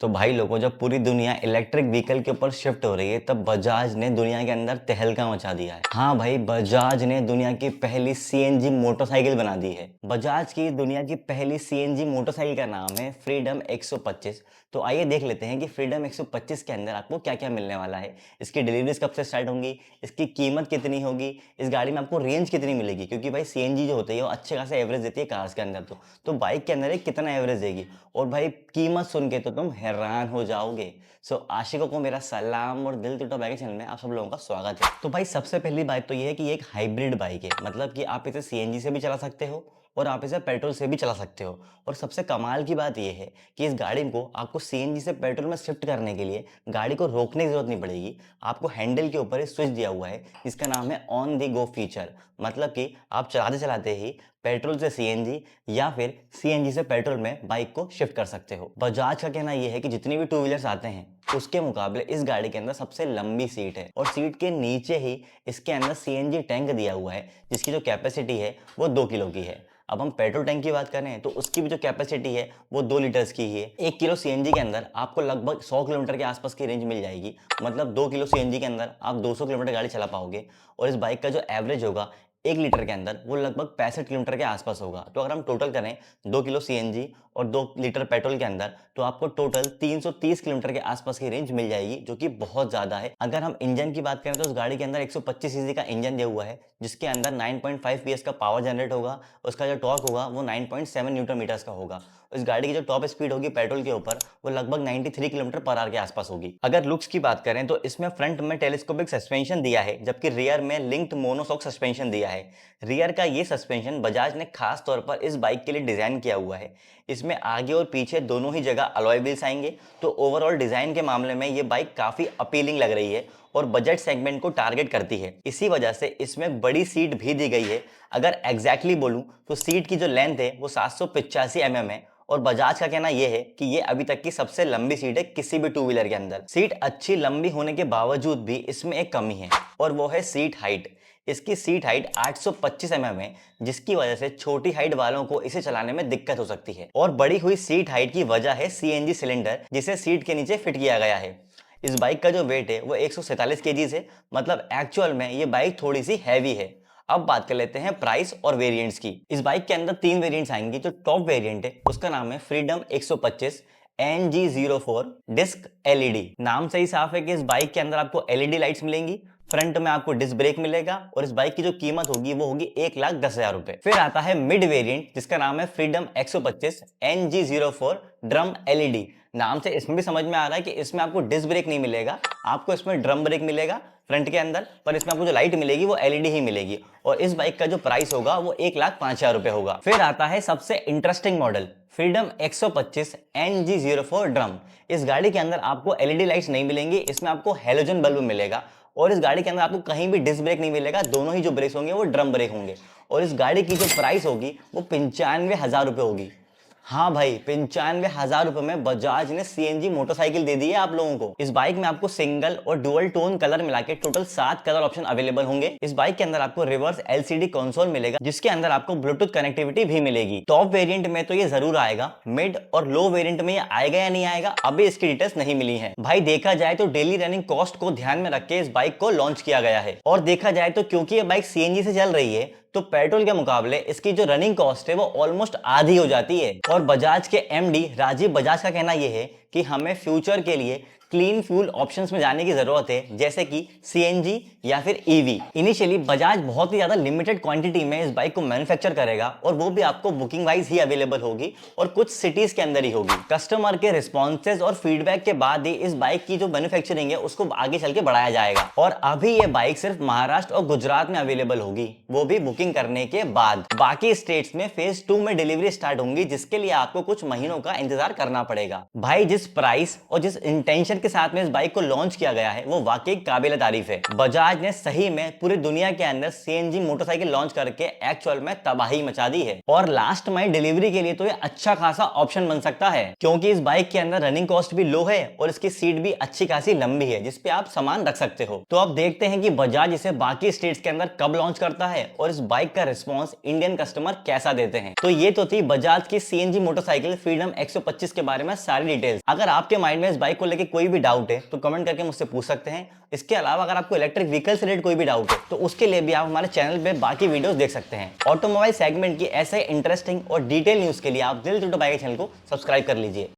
तो भाई लोगों, जब पूरी दुनिया इलेक्ट्रिक व्हीकल के ऊपर शिफ्ट हो रही है तब बजाज ने दुनिया के अंदर तहलका मचा दिया है। हाँ भाई, बजाज ने दुनिया की पहली सीएनजी मोटरसाइकिल बना दी है। बजाज की दुनिया की पहली सीएनजी मोटरसाइकिल का नाम है फ्रीडम 125। तो आइए देख लेते हैं कि फ्रीडम 125 के अंदर आपको क्या क्या मिलने वाला है। इसकी डिलीवरीज कब से स्टार्ट होंगी, इसकी कीमत कितनी होगी, इस गाड़ी में आपको रेंज कितनी मिलेगी, क्योंकि भाई सीएनजी जो होती है वो अच्छे खासा एवरेज देती है कार्स के अंदर। तो बाइक के अंदर ये कितना एवरेज देगी, और भाई कीमत सुन के तो तुम हैरान हो जाओगे। सो आशिकों को मेरा सलाम और दिल टूटा बाइक चैनल में आप सब लोगों का स्वागत है। तो भाई सबसे पहली बात तो ये है कि ये एक हाइब्रिड बाइक है, मतलब कि आप इसे सीएनजी से भी चला सकते हो और आप इसे पेट्रोल से भी चला सकते हो। और सबसे कमाल की बात यह है कि इस गाड़ी को आपको सीएनजी से पेट्रोल में शिफ्ट करने के लिए गाड़ी को रोकने की जरूरत नहीं पड़ेगी। आपको हैंडल के ऊपर एक स्विच दिया हुआ है जिसका नाम है ऑन द गो फीचर। मतलब कि आप चलाते चलाते ही पेट्रोल से सीएनजी या फिर सीएनजी से पेट्रोल में बाइक को शिफ्ट कर सकते हो। बजाज का कहना यह है कि जितनी भी टू व्हीलर्स आते हैं उसके मुकाबले इस गाड़ी के अंदर सबसे लंबी सीट है, और सीट के नीचे ही इसके अंदर सीएनजी टैंक दिया हुआ है जिसकी जो कैपेसिटी है वो 2 किलो की है। अब हम पेट्रोल टैंक की बात करें तो उसकी भी जो कैपेसिटी है वो 2 लीटर्स की ही है। 1 किलो सीएनजी के अंदर आपको लगभग 100 किलोमीटर के आसपास की रेंज मिल जाएगी। मतलब 2 किलो सीएनजी के अंदर आप 200 किलोमीटर गाड़ी चला पाओगे। और इस बाइक का जो एवरेज होगा 1 लीटर के अंदर वो लगभग 65 किलोमीटर के आसपास होगा। तो अगर हम टोटल करें 2 किलो सीएनजी और 2 लीटर पेट्रोल के अंदर, तो आपको टोटल 330 किलोमीटर के आसपास की रेंज मिल जाएगी, जो कि बहुत ज्यादा है। अगर हम इंजन की बात करें तो उस गाड़ी के अंदर 125 सीसी का इंजन दिया हुआ है जिसके अंदर 9.5 पीएस का पावर जनरेट होगा। उसका जो टॉर्क होगा वो 9.7 न्यूटन मीटर्स का होगा। इस गाड़ी की जो टॉप स्पीड होगी पेट्रोल के ऊपर वो लगभग 93 किलोमीटर पर आवर के आसपास होगी। अगर लुक्स की बात करें तो इसमें फ्रंट में टेलीस्कोपिक सस्पेंशन दिया है, जबकि रियर में लिंक्ड मोनोशॉक सस्पेंशन दिया है। रियर का ये सस्पेंशन बजाज ने खास तौर पर इस बाइक के लिए डिजाइन किया हुआ है। इसमें आगे और पीछे दोनों ही जगह अलॉय व्हील्स आएंगे। तो ओवरऑल डिजाइन के मामले में ये बाइक काफी अपीलिंग लग रही है और बजट सेगमेंट को टारगेट करती है। इसी वजह से इसमें बड़ी सीट भी दी गई है। अगर एग्जैक्टली बोलूं तो सीट की जो लेंथ है वो 785 है, और बजाज का कहना यह है कि ये अभी तक की सबसे लंबी सीट है किसी भी टू व्हीलर के अंदर। सीट अच्छी लंबी होने के बावजूद भी इसमें एक कमी है, और वो है सीट हाइट। इसकी सीट हाइट 825 है, जिसकी वजह से छोटी हाइट वालों को इसे चलाने में दिक्कत हो सकती है। और बड़ी हुई सीट हाइट की वजह है सीएनजी सिलेंडर जिसे सीट के नीचे फिट किया गया है। इस बाइक का जो वेट है वो 147 केजीज है। मतलब एक्चुअल में ये बाइक थोड़ी सी हैवी है। अब बात कर लेते हैं प्राइस और वेरिएंट्स की। इस बाइक के अंदर 3 वेरिएंट्स आएंगे। जो टॉप वेरिएंट है उसका नाम है फ्रीडम 125 NG04 डिस्क एलईडी। नाम से ही साफ है कि इस बाइक के अंदर आपको एलईडी लाइट्स मिलेंगी। फ्रंट में आपको डिस्क ब्रेक मिलेगा, और इस बाइक की जो कीमत होगी वो होगी 1,10,000 रुपए। फिर आता है मिड वेरिएंट जिसका नाम है फ्रीडम 125 NG04 ड्रम एलईडी। नाम से इसमें भी समझ में आ रहा है कि इसमें आपको डिस्क ब्रेक नहीं मिलेगा, आपको इसमें ड्रम ब्रेक मिलेगा फ्रंट के अंदर, पर इसमें आपको जो लाइट मिलेगी वो एलईडी ही मिलेगी। और इस बाइक का जो प्राइस होगा वो 1,05,000 रुपए होगा। फिर आता है सबसे interesting model freedom 125 NG04 drum. इस गाड़ी के अंदर आपको एलईडी लाइट्स नहीं मिलेंगी, इसमें आपको हेलोजन बल्ब मिलेगा। और इस गाड़ी के अंदर आपको कहीं भी डिस्क ब्रेक नहीं मिलेगा, दोनों ही जो ब्रेक्स होंगे वो ड्रम ब्रेक होंगे। और इस गाड़ी की जो प्राइस होगी वो 95,000 रुपए होगी। हाँ भाई, 95,000 रुपए में बजाज ने सीएनजी मोटरसाइकिल दे दी है आप लोगों को। इस बाइक में आपको सिंगल और डुअल टोन कलर मिला के टोटल 7 कलर ऑप्शन अवेलेबल होंगे। इस बाइक के अंदर आपको रिवर्स एलसीडी कंसोल मिलेगा जिसके अंदर आपको ब्लूटूथ कनेक्टिविटी भी मिलेगी। टॉप वेरिएंट में तो ये जरूर आएगा, मिड और लो वेरिएंट में ये आएगा या नहीं आएगा अभी इसकी डिटेल्स नहीं मिली है। भाई देखा जाए तो डेली रनिंग कॉस्ट को ध्यान में रख के इस बाइक को लॉन्च किया गया है। और देखा जाए तो क्योंकि ये बाइक सीएनजी से चल रही है तो पेट्रोल के मुकाबले इसकी जो रनिंग कॉस्ट है वो ऑलमोस्ट आधी हो जाती है। और बजाज के एमडी राजीव बजाज का कहना यह है कि हमें फ्यूचर के लिए क्लीन फ्यूल ऑप्शंस में जाने की जरूरत है, जैसे कि सीएनजी या फिर ईवी। इनिशियली बजाज बहुत ही ज्यादा लिमिटेड क्वांटिटी में इस बाइक को मैन्युफैक्चर करेगा, और वो भी आपको बुकिंग वाइज ही अवेलेबल होगी और कुछ सिटीज के अंदर ही होगी। कस्टमर के रिस्पॉन्सेज और फीडबैक के बाद ही इस बाइक की जो मैन्युफैक्चरिंग है उसको आगे चल के बढ़ाया जाएगा। और अभी ये बाइक सिर्फ महाराष्ट्र और गुजरात में अवेलेबल होगी, वो भी बुकिंग करने के बाद। बाकी स्टेट्स में फेज 2 में डिलीवरी स्टार्ट होंगी, जिसके लिए आपको कुछ महीनों का इंतजार करना पड़ेगा। भाई जिस प्राइस और जिस इंटेंशन फीचर के साथ में इस बाइक को लॉन्च किया गया है वो वाकई काबिल तारीफ है। बजाज ने सही में पूरी दुनिया के अंदर सीएनजी मोटरसाइकिल लॉन्च करके एक्चुअल में तबाही मचा दी है और लास्ट माइल डिलीवरी के लिए तो ये अच्छा खासा ऑप्शन बन सकता है, क्योंकि इस बाइक के अंदर रनिंग कॉस्ट भी लो है और इसकी सीट भी अच्छी खासी लंबी है जिसपे आप सामान रख सकते हो। तो अब देखते हैं कि बजाज इसे बाकी स्टेट्स के अंदर कब लॉन्च करता है और इस बाइक का रिस्पॉन्स इंडियन कस्टमर कैसा देते हैं। तो ये तो थी बजाज की सीएनजी मोटरसाइकिल फ्रीडम 125 के बारे में सारी डिटेल्स। अगर आपके माइंड में इस बाइक को लेकर कोई भी डाउट है तो कमेंट करके मुझसे पूछ सकते हैं। इसके अलावा अगर आपको इलेक्ट्रिक व्हीकल से रिलेटेड कोई भी डाउट है तो उसके लिए भी आप हमारे चैनल पे बाकी वीडियोस देख सकते हैं। ऑटोमोबाइल सेगमेंट की ऐसे इंटरेस्टिंग और डिटेल न्यूज के लिए आप दिल टू बाइक चैनल को सब्सक्राइब कर लीजिए।